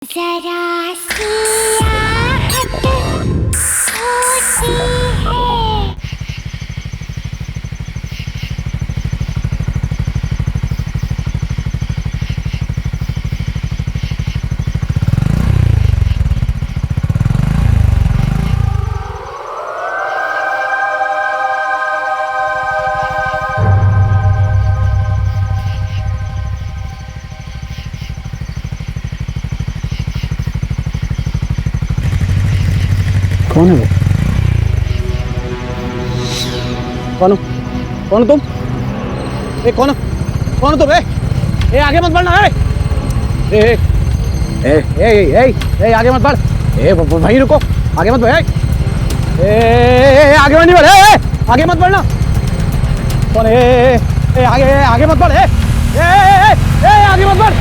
जरा सी आहट होती है। कौन है वो? कौन हो? कौन हो तुम? कौन हो? कौन हो तुम? आगे मत बढ़ना। आगे मत बढ़। वहीं रुको। आगे मत बढ़। आगे नहीं बढ़। आगे मत बढ़ना। कौन है? आगे मत बढ़। आगे मत बढ़।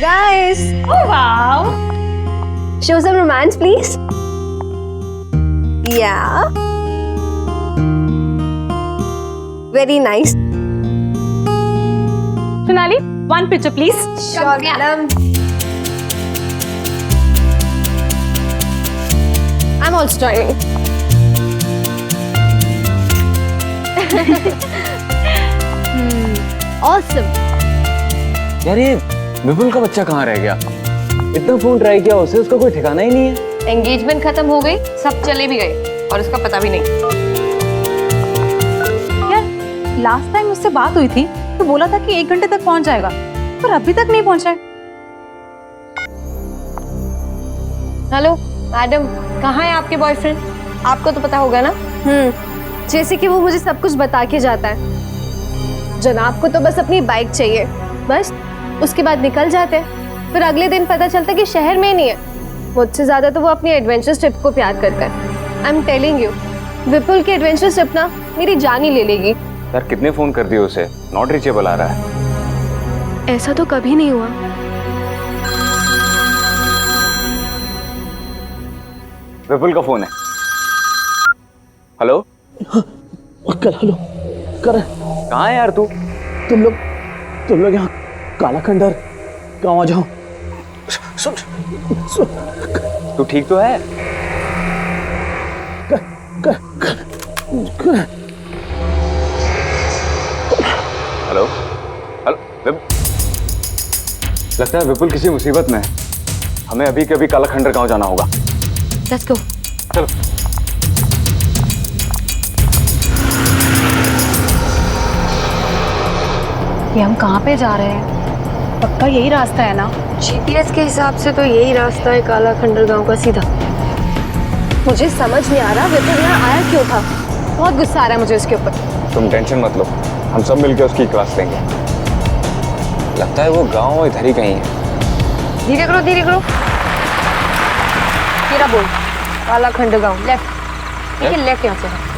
Guys, Oh wow! show some romance, please. Yeah. Very nice. Sonali, one picture please. Sure, madam. I'm also joining. Awesome. यार ये विपुल का बच्चा कहाँ रह गया? इतना फोन ट्राई किया उसे, उसका कोई ठिकाना ही नहीं है। एंगेजमेंट खत्म हो गई, सब चले भी गए और उसका पता भी नहीं। यार लास्ट टाइम मुझसे बात हुई थी तो बोला था कि 1 घंटे तक पहुंच जाएगा, पर अभी तक नहीं पहुंचा है। हेलो मैडम, कहाँ है आपके बॉयफ्रेंड? आपको तो पता होगा ना। जैसे कि वो मुझे सब कुछ बता के जाता है। जनाब को तो बस अपनी बाइक चाहिए, बस उसके बाद निकल जाते हैं। फिर अगले दिन पता चलता कि शहर में ही नहीं है। मुझसे ज्यादा तो वो अपनी एडवेंचर ट्रिप को प्यार करता है। आई एम टेलिंग यू, विपुल की एडवेंचर ट्रिप ना मेरी जान ही ले लेगी। यार कितने फोन कर दिए उसे, नॉट रीचेबल आ रहा है। ऐसा तो कभी नहीं हुआ। विपुल का फोन है। हेलो कर हेलो कर। कहाँ है यार तू? तुम लोग यहाँ काला खंडर गाँव आ जाओ। सुन सुन तू ठीक तो है? कर, कर, कर, कर। हेलो हेलो लगता है विपुल किसी मुसीबत में है। हमें अभी के अभी काला खंडर गाँव जाना होगा। Let's go. चलो। ये हम कहाँ पे जा रहे हैं? पक्का यही रास्ता है ना? जीपीएस के हिसाब से तो यही रास्ता है काला खंडर गांव का सीधा। मुझे समझ नहीं आ रहा विपुल यहाँ आया क्यों था। बहुत गुस्सा आ रहा है मुझे उसके ऊपर। तुम टेंशन मत लो, हम सब मिलकर उसकी क्लास लेंगे। लगता है वो गांव इधर ही कहीं है। धीरे करो धीरे करो। तेरा बोल। काला खंड गाँव लेफ्ट। ठीक है लेफ्ट यहाँ से।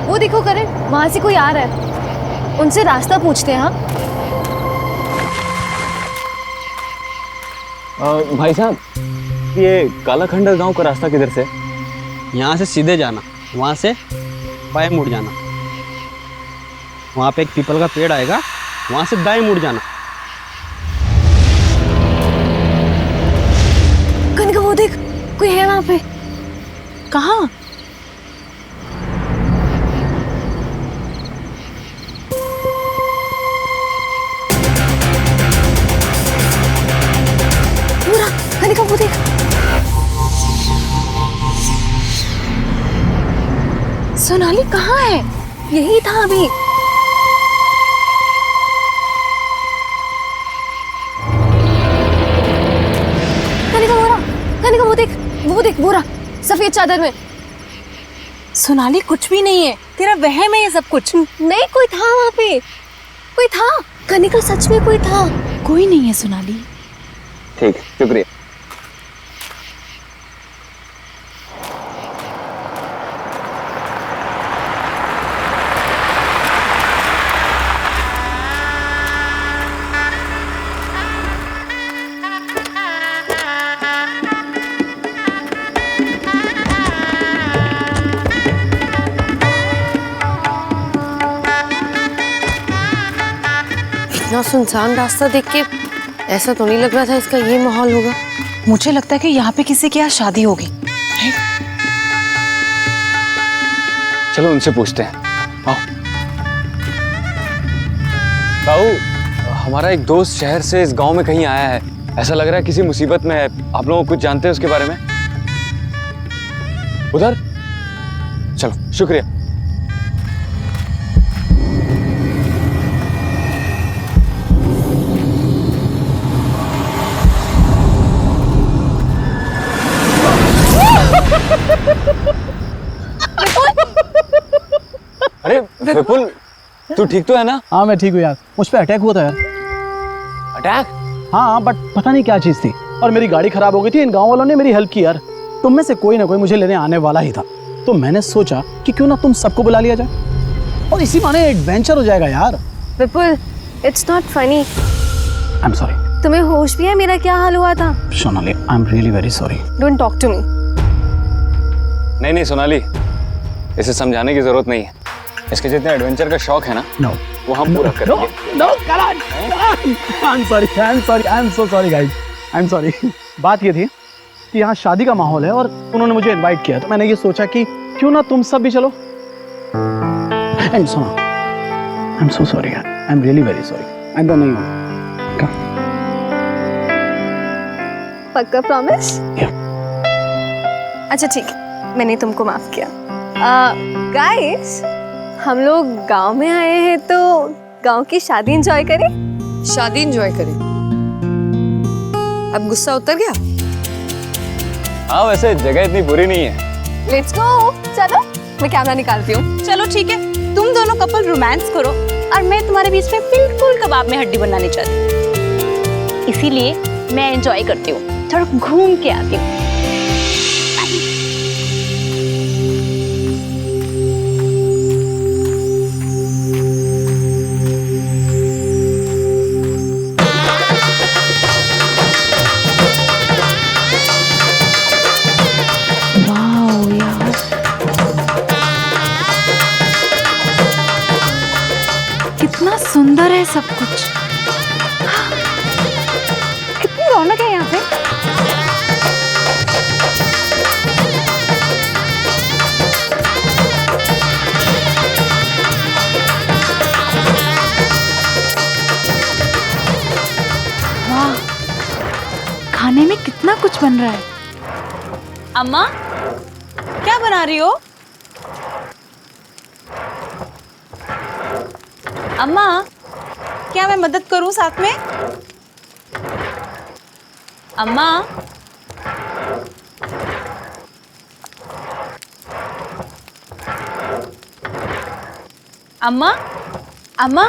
वो देखो करण, वहां से कोई आ रहा है। उनसे रास्ता पूछते हैं। हाँ भाई साहब, ये काला खंडर गांव का रास्ता किधर से? यहाँ से सीधे जाना, वहाँ से बाएं मुड़ जाना, वहाँ पे एक पीपल का पेड़ आएगा, वहाँ से दाएं मुड़ जाना। कनिका वो देख, कोई है वहां पे। कहाँ? कनिका वो देख। सोनाली कहाँ है? यही था अभी। कनिका वो देख बोरा सफेद चादर में। सोनाली कुछ भी नहीं है, तेरा वहम है ये सब कुछ। नहीं कोई था वहां पे, कोई था। कनिका सच में कोई था। कोई नहीं है सोनाली। ठीक, शुक्रिया। इतना सुनसान रास्ता देख के ऐसा तो नहीं लग रहा था इसका ये माहौल होगा। मुझे लगता है कि यहाँ पे किसी की आज शादी होगी। चलो उनसे पूछते हैं। आओ। ताऊ, हमारा एक दोस्त शहर से इस गांव में कहीं आया है। ऐसा लग रहा है किसी मुसीबत में है। आप लोग कुछ जानते हैं उसके बारे में? उधर? चलो, शुक्रिया। अरे विपुल, तू ठीक तो है ना? हाँ मैं ठीक हूँ यार, मुझ पे अटैक हुआ था यार। अटैक? हाँ बट पता नहीं क्या चीज़ थी, और मेरी गाड़ी खराब हो गई थी। इन गांव वालों ने मेरी हेल्प की यार। तुम में से कोई ना कोई मुझे लेने आने वाला ही था, तो मैंने सोचा कि क्यों ना तुम सबको बुला लिया जाए और इसी बहाने एडवेंचर हो जाएगा यार। Vipul, it's not funny. I am sorry. तुम्हें होश भी है मेरा क्या हाल हुआ था? Sonali, I am really very sorry. Don't talk to me. नहीं सोनाली, इसे समझाने की जरूरत नहीं है। इसके जितने एडवेंचर का शौक है ना, नो वो हम पूरा करेंगे। No Karan, I am sorry, I am sorry, I am so sorry guys, I am sorry. बात ये थी कि यहाँ शादी का माहौल है और उन्होंने मुझे इनवाइट किया, तो मैंने ये सोचा कि क्यों ना तुम सब भी चलो। एंड सुनो, आई am so sorry, I am really very sorry. आइंदा नहीं होगा। पक्का प्रॉमिस? अच्छा ठीक है, मैंने तुमको माफ किया। गाइस, हम लोग गांव में आए हैं तो गांव की शादी एंजॉय करें। शादी एंजॉय करें? अब गुस्सा उतर गया? हाँ वैसे जगह इतनी बुरी नहीं है। Let's go. चलो मैं कैमरा निकालती हूँ। चलो ठीक है, तुम दोनों कपल रोमांस करो और मैं तुम्हारे बीच में बिल्कुल कबाब में हड्डी बनानी चाहती। इसीलिए मैं एंजॉय करती हूँ, थोड़ा घूम के आती हूँ। कितना सुंदर है सब कुछ। कितनी रौनक है यहाँ पे। वाह, खाने में कितना कुछ बन रहा है। अम्मा क्या बना रही हो? अम्मा क्या मैं मदद करूं साथ में? अम्मा अम्मा अम्मा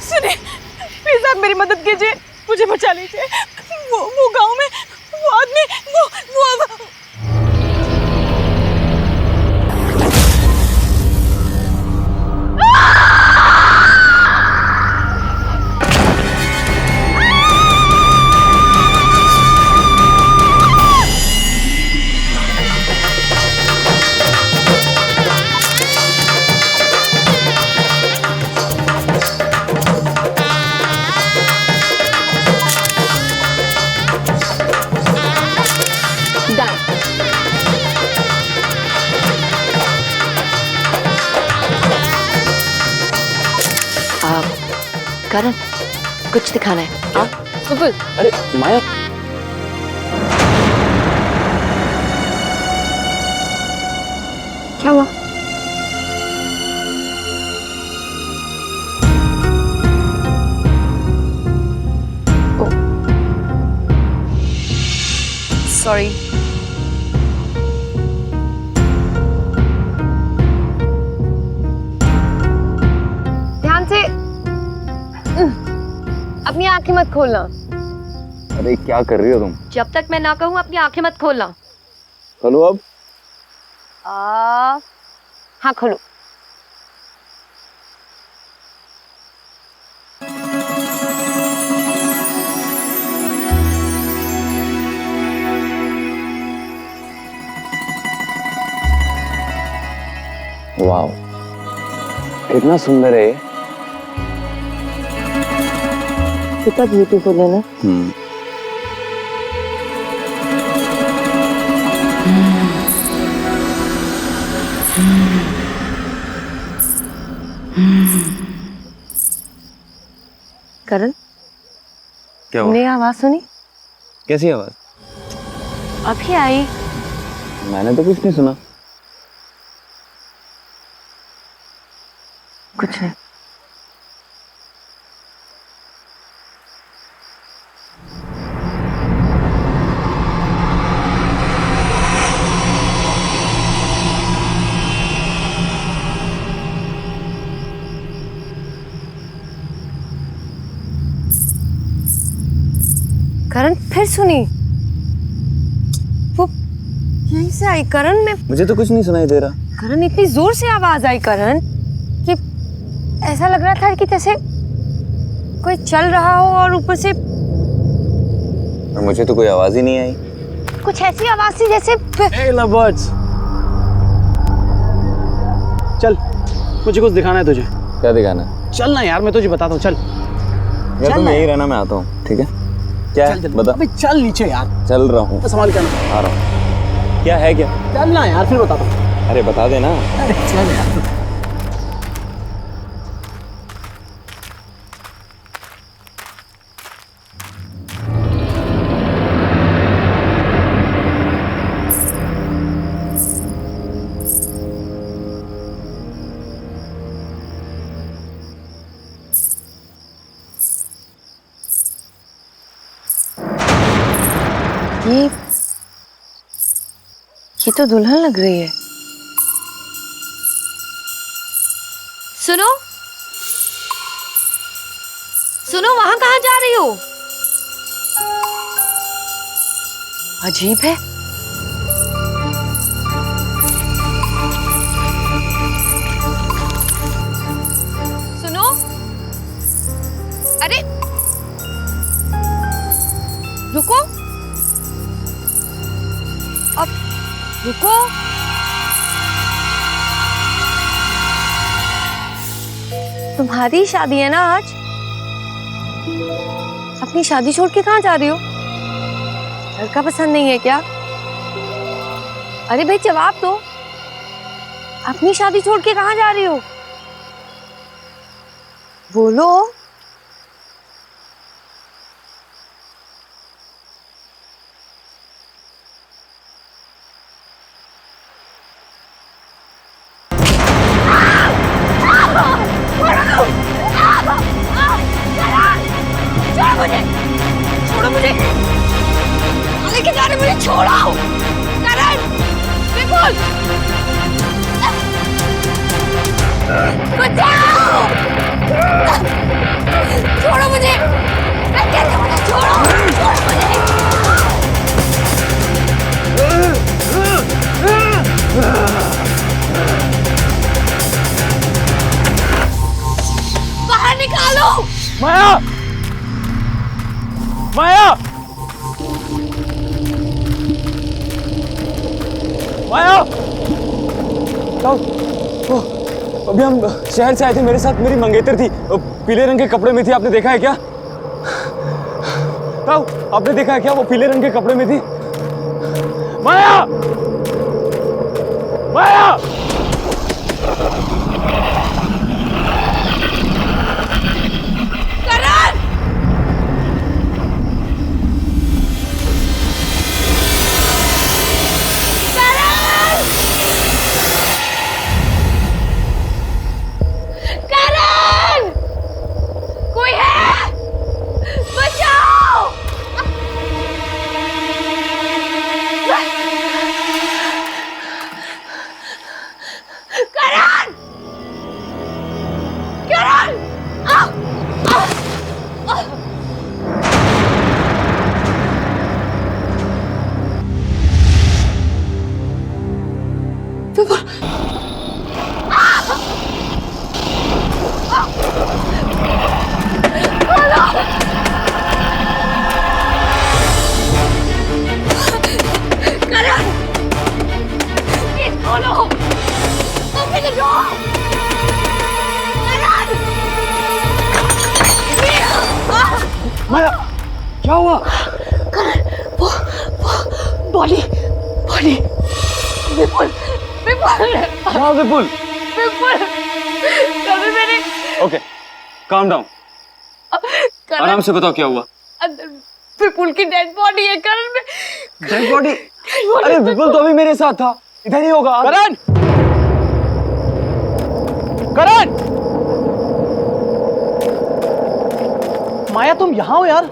सुनिए प्लीज आप मेरी मदद कीजिए, मुझे बचा लीजिए। वो गांव में वो आदमी वो करण कुछ दिखाना है। हाँ विपुल, अरे माया, क्या हुआ? सॉरी। ध्यान से अपनी आंखें मत खोलना। अरे क्या कर रही हो तुम? जब तक मैं ना कहूँ अपनी आंखें मत खोलना। खोलो अब। हाँ खोलो। वाह, कितना सुंदर है। कितना ब्यूटीफुल है ना। करण, क्या तुमने ये आवाज सुनी? कैसी आवाज? अभी आई। मैंने तो कुछ नहीं सुना। कुछ नहीं। करण फिर सुनी? वो यहीं से आई करण। में मुझे तो कुछ नहीं सुनाई दे रहा। करण इतनी जोर से आवाज आई करण कि ऐसा लग रहा था कि जैसे कोई चल रहा हो और ऊपर से और मुझे तो कोई आवाज ही नहीं आई। कुछ ऐसी आवाज थी जैसे Hey lovebirds, चल मुझे कुछ दिखाना है तुझे। क्या दिखाना? चल ना यार, मैं तुझे बताता हूँ। चल यार चल तुम ना। यही रहना, मैं आता हूँ। ठीक है? क्या है? बता। अबे चल नीचे यार, चल रहा हूँ। संभाल के आना। आ रहा हूँ। क्या है क्या? चल ना यार, फिर बताता हूँ। अरे बता देना। अरे चल यार। ये तो दुल्हन लग रही है। सुनो सुनो, वहां कहाँ जा रही हो? अजीब है। सुनो, अरे रुको, अब रुको। तुम्हारी शादी है ना आज? अपनी शादी छोड़ के कहाँ जा रही हो? लड़का पसंद नहीं है क्या? अरे भाई जवाब दो, अपनी शादी छोड़ के कहाँ जा रही हो? बोलो। छोड़ो मुझे, लेके जा रहे, मुझे छोड़ो। करण, विपुल, बचाओ, छोड़ो मुझे, मैं कहती हूँ मुझे छोड़ो, छोड़ो मुझे। बाहर निकालो। माया, माया, माया। अभी हम शहर से आए थे, मेरे साथ मेरी मंगेतर थी, पीले रंग के कपड़े में थी। आपने देखा है क्या? ताऊ, आपने देखा है क्या? वो पीले रंग के कपड़े में थी। माया, माया। माया, क्या हुआ? वो बॉडी, बॉडी, विपुल, विपुल, क्या विपुल? विपुल, कभी मैंने ओके, काम डाउन, आराम से बताओ क्या हुआ। अंदर विपुल की डेड बॉडी है करण में। Dead body? अरे विपुल तो अभी मेरे साथ था, इधर ही होगा। करण, करण, माया तुम यहाँ हो यार?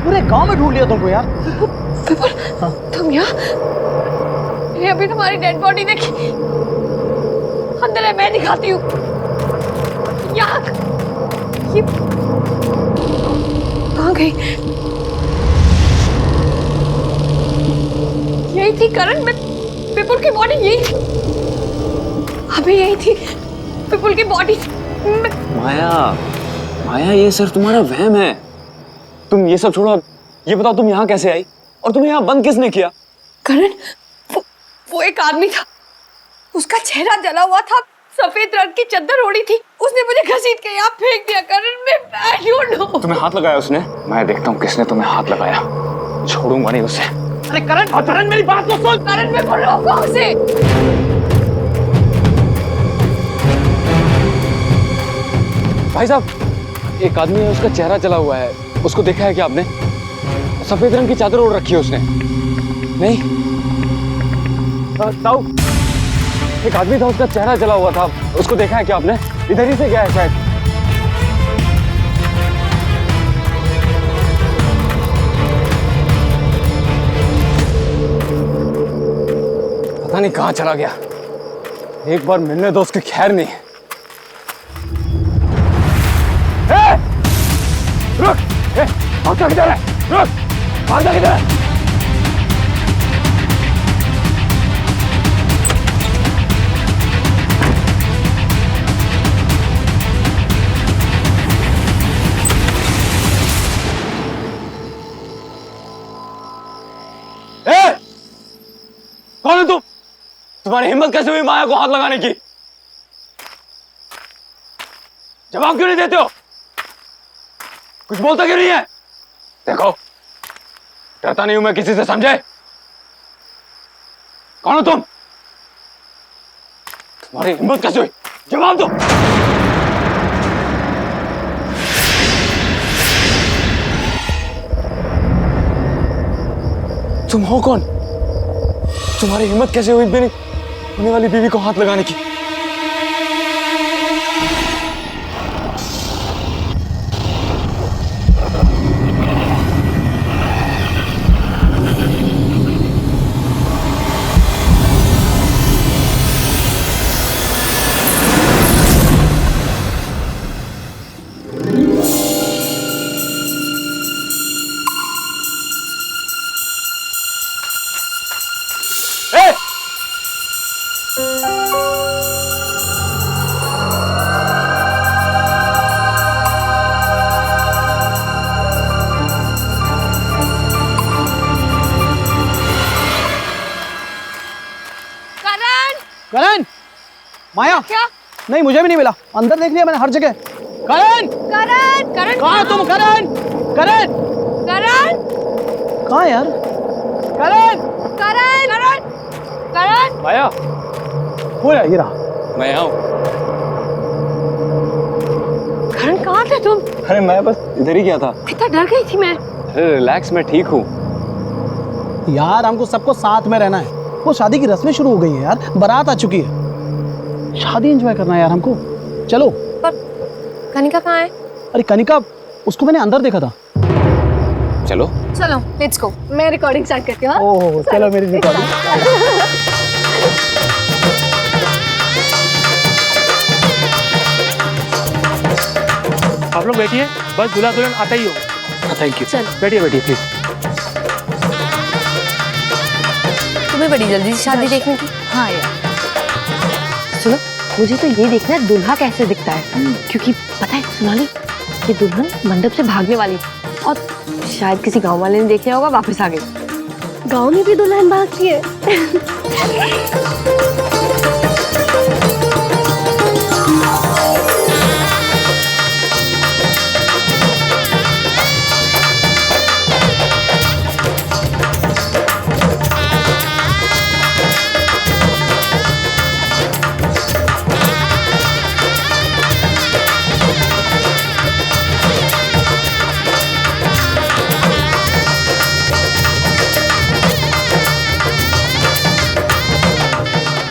पूरे गांव में ढूंढ लिया तुमको यार। विपुल, तुम यहाँ? मैंने अभी तुम्हारी डेड बॉडी देखी, अंदर है, मैं दिखाती हूँ। यहाँ ये कहाँ गई? यही थी करण में, विपुल की बॉडी यही थी, अभी यही थी विपुल की बॉडी। माया, माया ये सिर्फ तुम्हारा वहम है। तुम ये सब छोड़ो, ये बताओ तुम यहाँ कैसे आई और तुम्हें यहाँ बंद किसने किया? करण, वो एक आदमी था, उसका चेहरा जला हुआ था, सफेद रंग की चादर ओढ़ी थी, उसने मुझे घसीट के यहाँ फेंक दिया। करण, मैं I don't know। तुम्हें हाथ लगाया उसने? मैं देखता हूँ किसने तुम्हें हाथ लगाया, छोड़ूंगा नहीं उसे। अरे करण, करण मेरी बात तो सुन। करण, मैं बोल रहा हूँ उसे। भाई साहब, एक आदमी है, उसका चेहरा जला हुआ है, उसको देखा है क्या आपने? सफेद रंग की चादर ओढ़ रखी है उसने। नहीं ताऊ, एक आदमी था, उसका चेहरा जला हुआ था, उसको देखा है क्या आपने? इधर ही से गया है शायद। पता नहीं कहाँ चला गया, एक बार मिलने दो उसकी खैर नहीं। रुक, भागता किधर है? रुक, भागता किधर है? कौन है तुम? तुम्हारी हिम्मत कैसे हुई माया को हाथ लगाने की? जवाब क्यों नहीं देते हो? कुछ बोलता क्यों नहीं है? देखो, डरता नहीं हूं मैं किसी से, समझे? कौन हो तुम? तुम्हारी हिम्मत कैसे हुई? जवाब दो। तुम हो कौन? तुम्हारी हिम्मत कैसे हुई मेरी होने वाली बीवी को हाथ लगाने की? करण, माया क्या? नहीं, मुझे भी नहीं मिला। अंदर देख लिया मैंने हर जगह। करण, करण करण कहाँ है तुम? करण, करण, करण कहाँ यार? करण, करण करण करण माया, हो रहा, ये रहा। मैं यहाँ हूँ। करण कहाँ थे तुम? अरे मैं बस इधर ही गया था। कितना डर गई थी मैं। अरे रिलैक्स, मैं ठीक हूँ। यार हमको सबको साथ में रहना है। वो शादी की रस्में शुरू हो गई हैं यार, बारात आ चुकी है। शादी एंजॉय करना है यार हमको। चलो। पर कनिका कहाँ है? अरे कनिका, उसको मैंने अंदर देखा था। चलो चलो लेट्स गो। मैं रिकॉर्डिंग स्टार्ट करती हूँ। ओह चलो मेरी रिकॉर्डिंग। आप लोग बैठिए, बस दूल्हा दुल्हन आता ही हो। Thank you. बैठिए बैठिए प्लीज। तुम्हें बड़ी जल्दी शादी देखने की? हाँ यार, सुनो, मुझे तो ये देखना है दूल्हा कैसे दिखता है, क्योंकि पता है सोनाली, ये दुल्हन मंडप से भागने वाली थी और शायद किसी गांव वाले ने देख लिया होगा, वापस आ गई। गाँव में भी दुल्हन भागती है।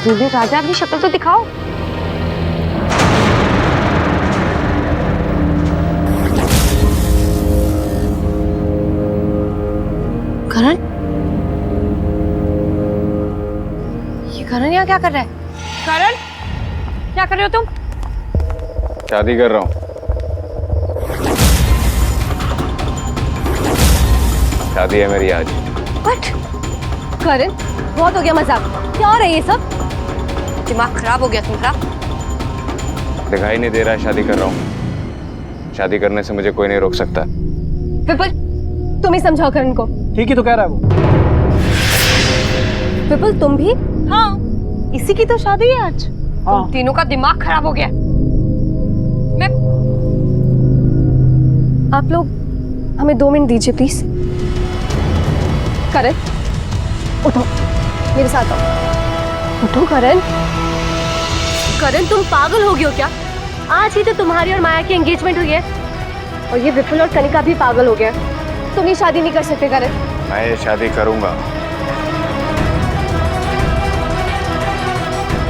दूल्हे राजा, अपनी शक्ल तो दिखाओ। करण, ये करण यहाँ क्या कर रहा है? करण, क्या कर रहे हो तुम? शादी कर रहा हूँ। शादी है मेरी आज। What? करण, बहुत हो गया मजाक। क्या हो रहा है ये सब? दिमाग खराब हो गया तुम्हारा? दिखाई नहीं दे रहा है शादी कर रहा हूँ। शादी करने से मुझे कोई नहीं रोक सकता। विपुल, तुम ही समझाओ करण को। ठीक ही तो कह रहा है वो। विपुल तुम भी? हाँ, इसी की तो शादी है आज। हाँ। तुम तीनों का दिमाग खराब हो गया। मैं आप लोग हमें 2 मिनट दीजिए प्लीज। करण, उठो, मेरे साथ आओ। उठो करण। करण, तुम पागल हो गए हो क्या? आज ही तो तुम्हारी और माया की एंगेजमेंट हुई है और ये विपुल और कनिका भी पागल हो गया। तुम ये शादी नहीं कर सकते करण। मैं ये शादी करूंगा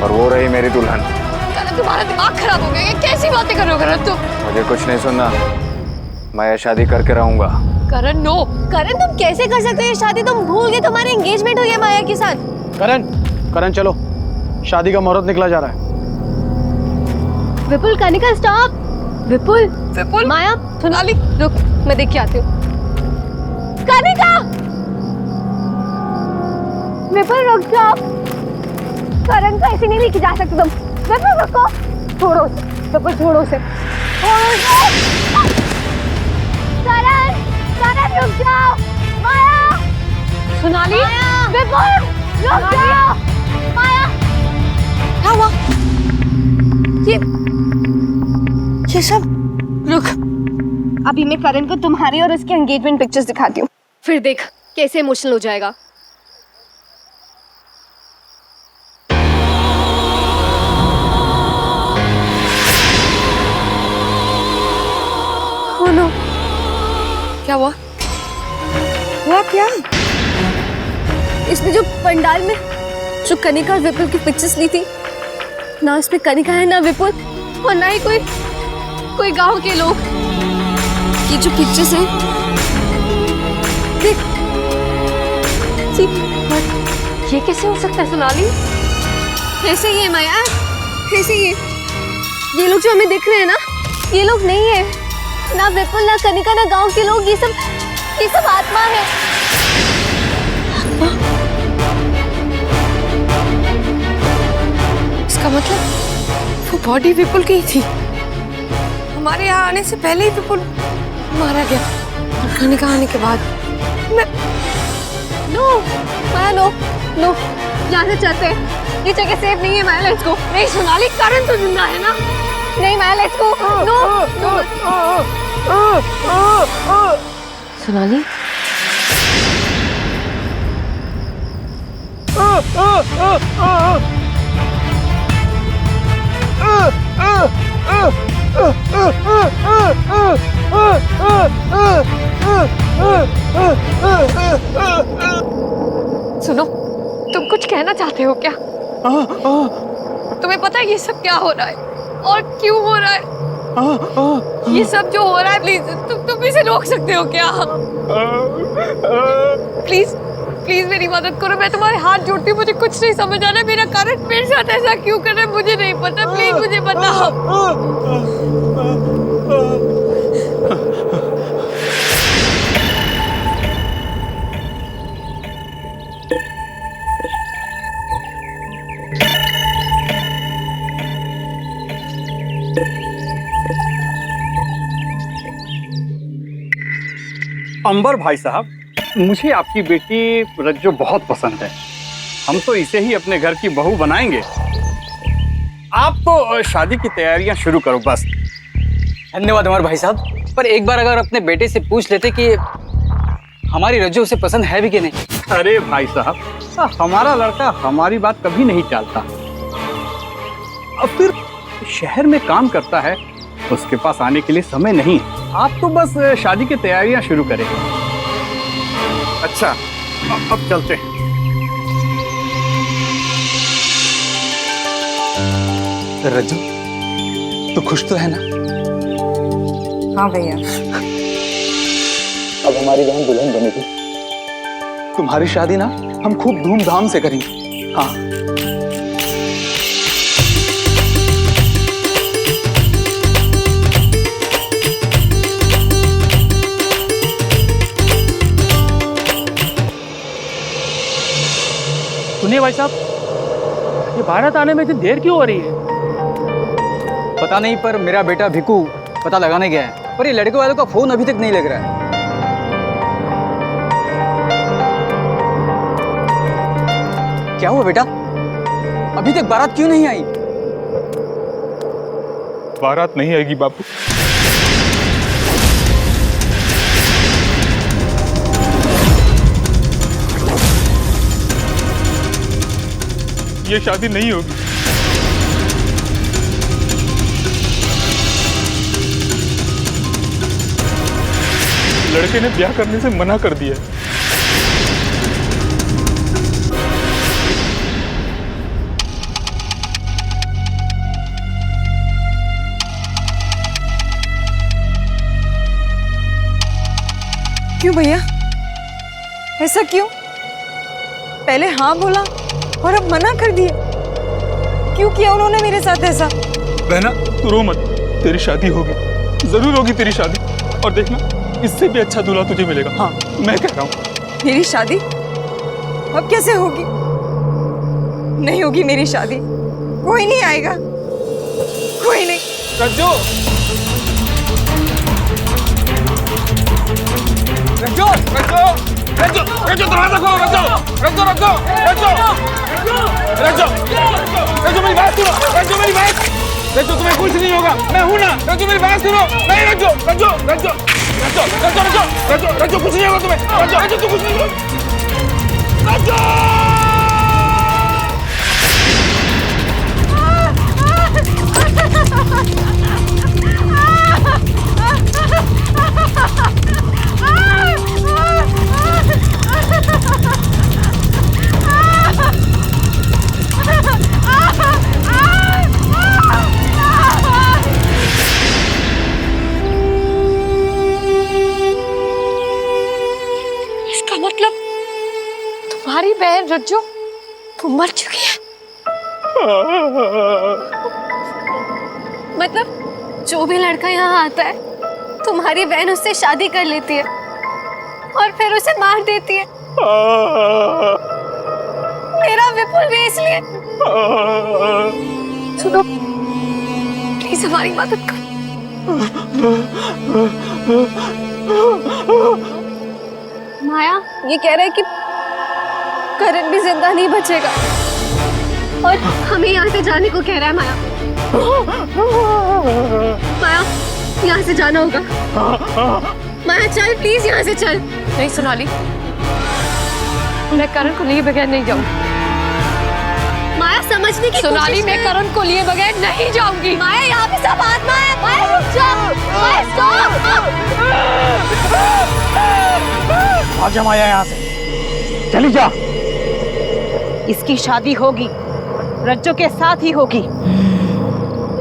और वो रही मेरी दुल्हन। करण, तुम्हारा दिमाग खराब हो गया। ये कैसी बातें कर रहे हो करण तुम? मुझे कुछ नहीं सुनना, मैं ये शादी करके रहूंगा। करण नो। करण, तुम कैसे कर सकते हो ये शादी? तुम भूल गए तुम्हारी एंगेजमेंट हुई है माया के साथ। करण, करण चलो, शादी का मुहूर्त निकला जा रहा है। विपुल, कनिका स्टॉप। विपुल विपुल माया सोनाली रुक, मैं देख के आती हूँ। कनिका विपुल रुक जाओ, करण को ऐसे नहीं लेके जा सकते तुम। विपुल रुको, छोड़ो उसे, विपुल छोड़ो उसे, करण करण रुक जाओ। माया सोनाली विपुल रुक जाओ। माया क्या हुआ? ये सब रुक, अभी मैं करण को तुम्हारी और उसकी एंगेजमेंट पिक्चर्स दिखाती हूँ, फिर देख कैसे इमोशनल हो जाएगा। Oh no, क्या हुआ? हुआ क्या? इसमें जो पंडाल में जो कनिका और विपुल की पिक्चर्स ली थी ना, इसमें कनिका है ना विपुल, और ना ही कोई गांव के लोग। ये जो पिक्चर्स हैं देख, ये कैसे हो सकता है सोनाली? ऐसे ही है माया, ऐसे ही है। ये लोग जो हमें दिख रहे हैं ना, ये लोग नहीं है, ना विपुल ना कनिका ना गांव के लोग, ये सब आत्मा है। इसका मतलब वो बॉडी विपुल की ही थी। हमारे यहाँ आने से पहले ही विपुल मारा गया, और कनिका आने के बाद नो माया, नो नो, यहाँ से चलते हैं, ये जगह सेफ नहीं है माया, लेट्स गो। नहीं सोनाली, करण तो जिंदा है ना? नहीं माया, लेट्स गो। नो सोनाली, सुनो, तुम कुछ कहना चाहते हो क्या? तुम्हें पता है ये सब क्या हो रहा है और क्यों हो रहा है? ये सब जो हो रहा है, प्लीज तुम इसे रोक सकते हो क्या? प्लीज प्लीज मेरी मदद करो, मैं तुम्हारे हाथ जोड़ती हूँ, मुझे कुछ नहीं समझ आ रहा है, मेरा कारण मेरे साथ ऐसा क्यों कर रहा है मुझे नहीं पता, प्लीज मुझे बताओ। अंबर भाई साहब, मुझे आपकी बेटी रज्जो बहुत पसंद है। हम तो इसे ही अपने घर की बहू बनाएंगे। आप तो शादी की तैयारियां शुरू करो बस। धन्यवाद अमर भाई साहब, पर एक बार अगर अपने बेटे से पूछ लेते कि हमारी रज्जो उसे पसंद है भी कि नहीं। अरे भाई साहब, हमारा लड़का हमारी बात कभी नहीं टालता। अब फिर शहर में काम करता है, उसके पास आने के लिए समय नहीं है। आप तो बस शादी की तैयारियां शुरू करें। अच्छा, अब चलते हैं। रज्जू, तो खुश तो है ना? हाँ भैया। अब हमारी बहन दुल्हन बनेगी। तुम्हारी शादी ना हम खूब धूमधाम से करेंगे। हाँ। सुनिए भाई साहब, ये भारत आने में इतनी देर क्यों हो रही है? पता नहीं, पर मेरा बेटा भिकू पता लगाने गया है, पर ये लड़के वालों का फोन अभी तक नहीं लग रहा है। क्या हुआ बेटा, अभी तक बारात क्यों नहीं आई? बारात नहीं आएगी बापू। ये शादी नहीं होगी। लड़के ने ब्याह करने से मना कर दिया। क्यों भैया, ऐसा क्यों? पहले हाँ बोला और अब मना कर दिया। क्यों किया उन्होंने मेरे साथ ऐसा? बहना तू रो मत, तेरी शादी होगी। जरूर होगी तेरी शादी, और देखना इससे भी अच्छा दूल्हा तुझे मिलेगा। हाँ मैं कह रहा हूँ। मेरी शादी अब कैसे होगी? नहीं होगी मेरी शादी, कोई नहीं आएगा, कोई नहीं। रज्जो, रज्जो, रज्जो, रज्जो, रज्जो दरवाजा खोलो। रज्जो, रज्जो, रज्जो, रज्जो, रज्जो, रज्जो मेरी बात सुनो। रज्जो मेरी बात, रज्जो तुम्हें कुछ नहीं होगा, मैं हूं ना। रज्जो मेरी बात सुनो। नहीं रज्जो, रज्जो, रज्जो, रज्जो, रज्जो, रज्जो, रज्जो, रज्जो कुछ नहीं होगा तुम्हें। रज्जो, रज्जो तू कुछ नहीं होगा। रज्जो इसका मतलब तुम्हारी बहन रज्जो वो मर चुकी है। मतलब जो भी लड़का यहाँ आता है तुम्हारी बहन उससे शादी कर लेती है और फिर उसे मार देती है। मेरा विपुल भी इसलिए। सुनो प्लीज हमारी मदद करो। माया ये कह रहा है कि करण भी जिंदा नहीं बचेगा और हमें यहाँ से जाने को कह रहा है। माया माया यहाँ से जाना होगा। माया चल प्लीज यहाँ से चल। नहीं सोनाली मैं करण को लिए बगैर नहीं जाऊंगी। माया समझने की सोनाली मैं करण को लिए बगैर नहीं जाऊंगी। माया यहाँ पे सब आत्मा है। माया रुक जाओ। माया स्टॉप। आजा माया यहाँ से चली जा। इसकी शादी होगी रज्जो के साथ ही होगी।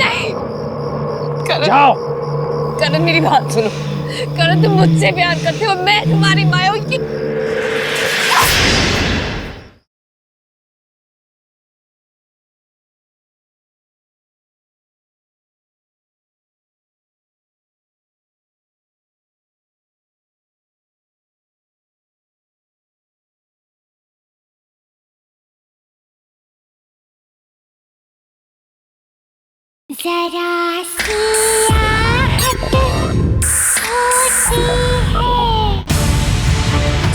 नहीं करण, जाओ। करण मेरी बात सुनो। करण तुम मुझसे प्यार करते हो, मैं तुम्हारी माया हूँ। जरा सी आहट होती है।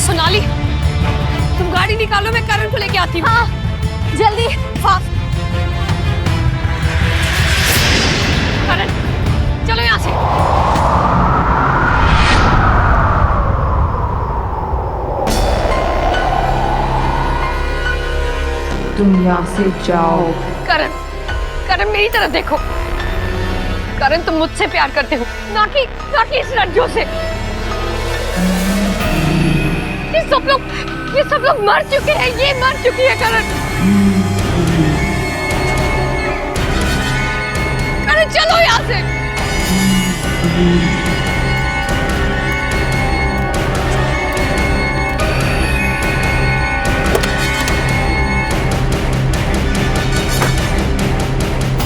सोनाली तुम गाड़ी निकालो, मैं करण को लेके आती हूँ। हाँ जल्दी फास्ट। करण चलो यहाँ से। तुम यहाँ से जाओ। करण करण मेरी तरफ देखो। करण तुम मुझसे प्यार करते हो ना कि इस रज्जो से। ये सब लोग मर चुके हैं। ये मर चुकी है करण। करण चलो यहाँ से।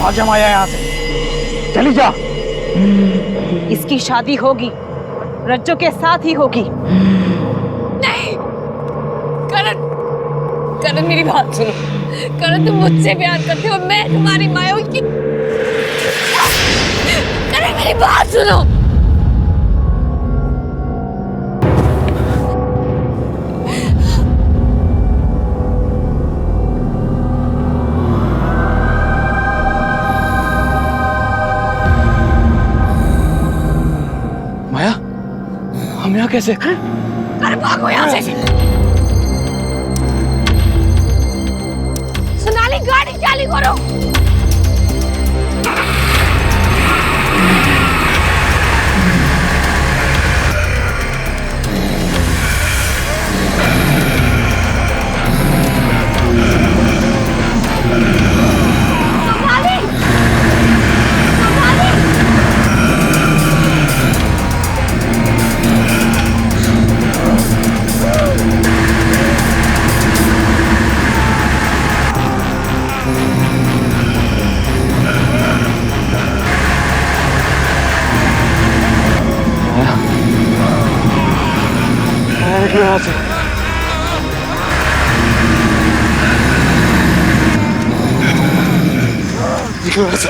आजा माया यहाँ से चली जा। इसकी शादी होगी रज्जो के साथ ही होगी। नहीं करण, करण मेरी बात सुनो। करण तुम मुझसे प्यार करते हो, मैं तुम्हारी माया हूँ। करण मेरी बात सुनो। माया हम यहाँ कैसे? अरे भागो यहाँ से। सोनाली गाड़ी चालू करो। निकलो यहाँ से। निकलो यहाँ से।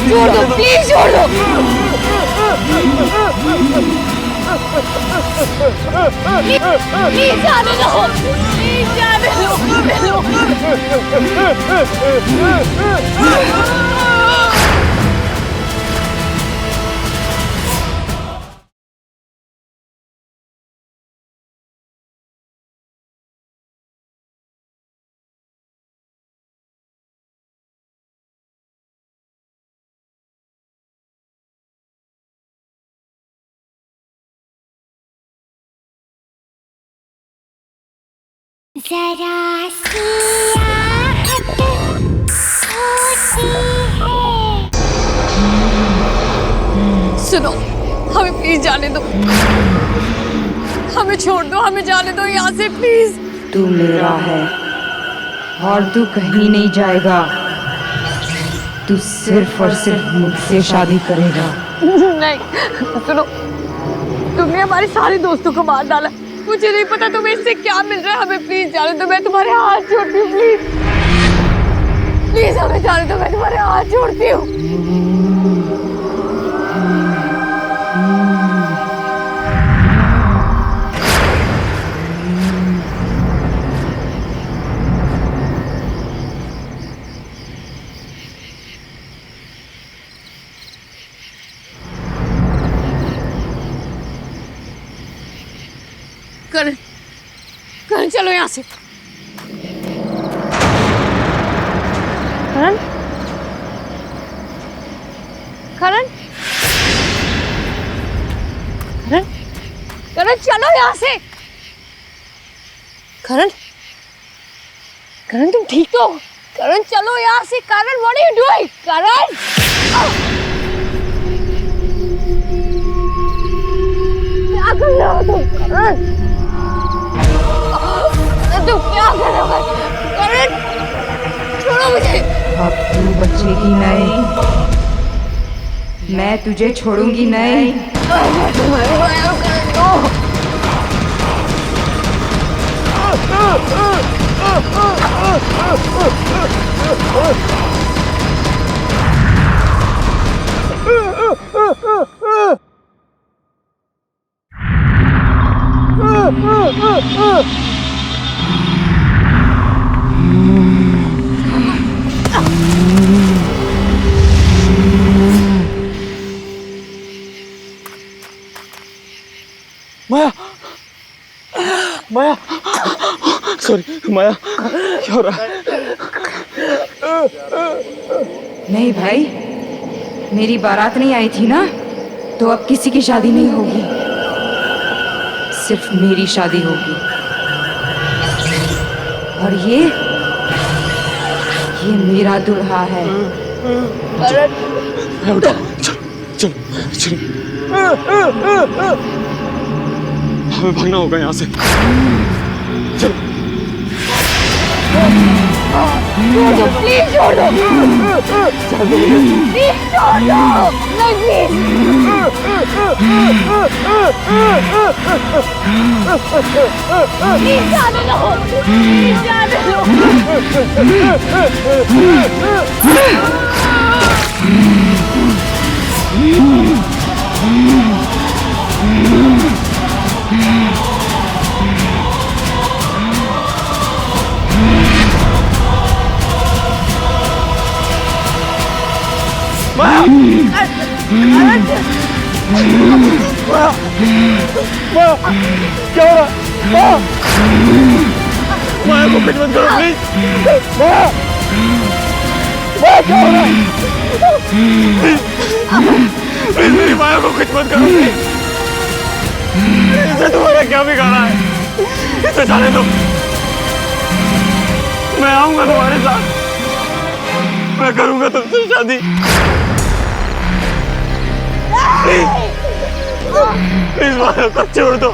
छोड़ दो प्लीज, छोड़ दो। प्लीज जाने दो, प्लीज जाने दो। जरा सी आहट होती है। सुनो, हमें प्लीज जाने दो, हमें छोड़ दो, हमें जाने दो यहाँ से प्लीज। तू मेरा है और तू कहीं नहीं जाएगा। तू सिर्फ और सिर्फ मुझसे शादी करेगा। नहीं, सुनो, तुमने हमारे सारे दोस्तों को मार डाला। मुझे नहीं पता तुम्हें इससे क्या मिल रहा है। हमें प्लीज जाने दो, मैं तुम्हारे हाथ जोड़ती हूँ। प्लीज प्लीज हमें जाने दो, मैं तुम्हारे हाथ जोड़ती हूँ। करण, करण चलो यहाँ से। करण, करण, करण, करण चलो यहाँ से। करण, करण तुम ठीक तो? करण चलो यहाँ से। करण व्हाट आर यू डूइंग? करण क्या कर रहे हो तुम? करण तुम क्या कर रहे हो? करण छोड़ो मुझे। अब तू बचेगी नहीं, मैं तुझे छोड़ूंगी नहीं। तुम्हारे भाइयों कर दो। सॉरी माया, क्या हो रहा है? नहीं भाई, मेरी बारात नहीं आई थी ना, तो अब किसी की शादी नहीं होगी, सिर्फ मेरी शादी होगी। और ये मेरा दुल्हा है। उठो, चलो चलो चलो, हमें भागना होगा यहाँ से। चलो छोड़ दो प्लीज, छोड़ दो प्लीज, छोड़ दो नहीं प्लीज जाने दो, प्लीज जाने क्या हो रहा है? माया को कुछ मत करो प्लीज। माया, माया क्या हो रहा है? प्लीज मेरी माया को कुछ मत करो प्लीज। इसे तुम्हारा क्या बिगाड़ा है? इसे जाने दो, मैं आऊंगा तुम्हारे साथ, मैं करूंगा तुमसे शादी। प्लीज माया को छोड़ दो।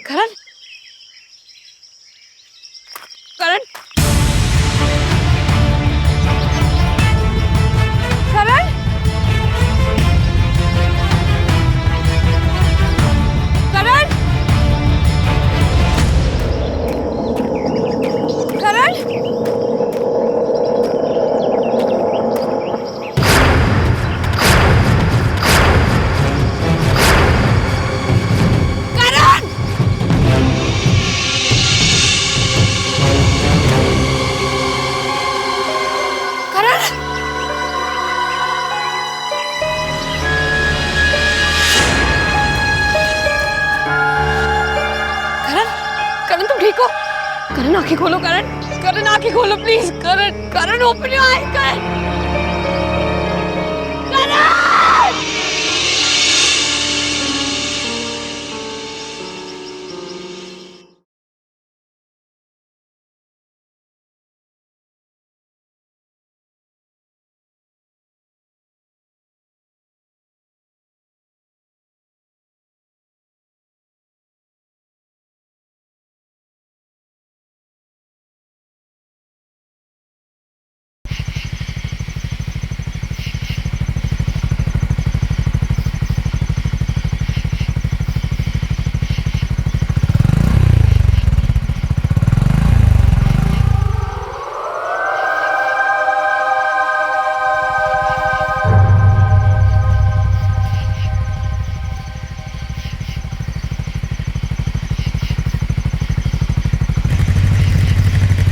करण, करण, करण, करण, करण, करण आंखें खोलो, करण, करण आंखें खोलो please, Karan, Karan open your eyes, Karan, Karan.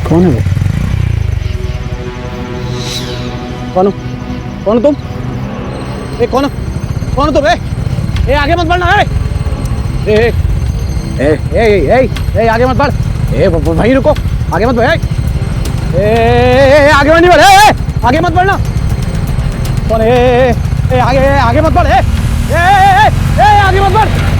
कौन है वो? कौन हो? कौन हो तुम? ए कौन हो? कौन हो तुम? ए आगे मत बढ़ना। ए ए ए ए ए ए आगे मत बढ़। ए वहीं रुको। आगे मत बढ़ आगे बढ़ नहीं बढ़ आगे मत बढ़ना कौन आगे आगे मत बढ़ आगे मत बढ़